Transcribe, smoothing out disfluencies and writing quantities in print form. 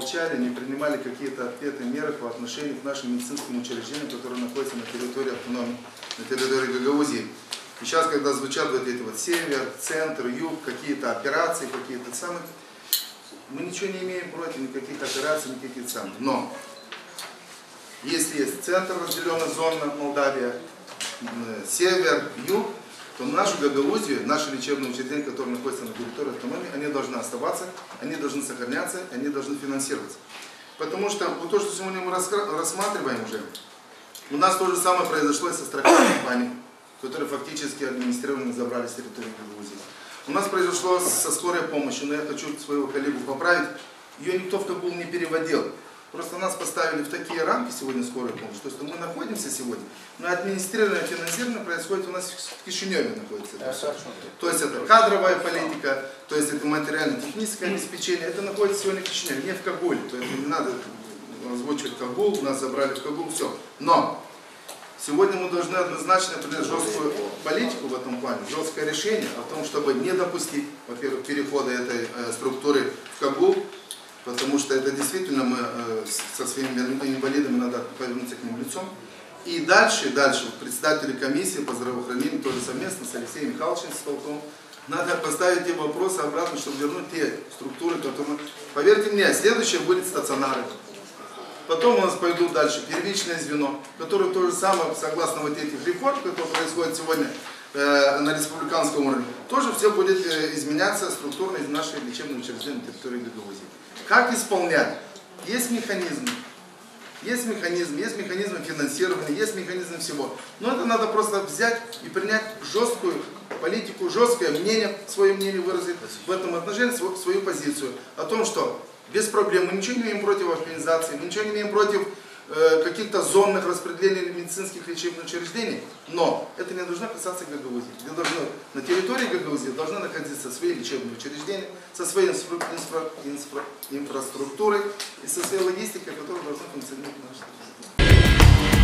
молчали, не принимали какие-то ответные меры по отношению к нашим медицинским учреждениям, которые находятся на территории автономии, на территории Гагаузии. И сейчас, когда звучат вот эти вот север, центр, юг, какие-то операции, какие-то самые, мы ничего не имеем против никаких операций, никаких самых. Но если есть центр, разделенная зона Молдавия, север, юг, то нашу Гагаузию, наши лечебные учреждения, которые находятся на территории автономии, они должны оставаться, они должны сохраняться, они должны финансироваться. Потому что вот то, что сегодня мы рассматриваем уже, у нас то же самое произошло и со страховой компанией, которые фактически администрированно забрали с территории Гагаузии. У нас произошло со скорой помощью, но я хочу своего коллегу поправить, ее никто в Кабул не переводил. Просто нас поставили в такие рамки сегодня скорой помощи, то есть мы находимся сегодня, но администрирование, финансирование происходит у нас в Кишиневе находится. То есть это кадровая политика, то есть это материально-техническое обеспечение, это находится сегодня в Кишиневе, не в Кабуле. То есть не надо озвучивать Кабул, нас забрали в Кабул, все. Но сегодня мы должны однозначно принять жесткую политику в этом плане, жесткое решение о том, чтобы не допустить, во-первых, перехода этой структуры в Кабул, потому что это действительно мы со своими инвалидами надо повернуться к ним лицом. И дальше председатели комиссии по здравоохранению тоже совместно с Алексеем Михайловичем Столтом надо поставить те вопросы обратно, чтобы вернуть те структуры, которые... Поверьте мне, следующее будет стационары. Потом у нас пойдут дальше первичное звено, которое то же самое, согласно вот этих реформ, которые происходят сегодня на республиканском уровне, тоже все будет изменяться структурно из нашей лечебной учреждения на территории Гагаузии. Как исполнять? Есть механизмы. Есть механизмы финансирования, есть механизмы всего. Но это надо просто взять и принять жесткую политику, жесткое мнение, свое мнение выразить в этом отношении, свою позицию. О том, что без проблем, мы ничего не имеем против организации, мы ничего не имеем против каких-то зонных распределений медицинских лечебных учреждений, но это не должно касаться Гагаузии. На территории Гагаузии должны находиться свои лечебные учреждения, со своей инфраструктурой и со своей логистикой, которая должна функционировать в нашей стране.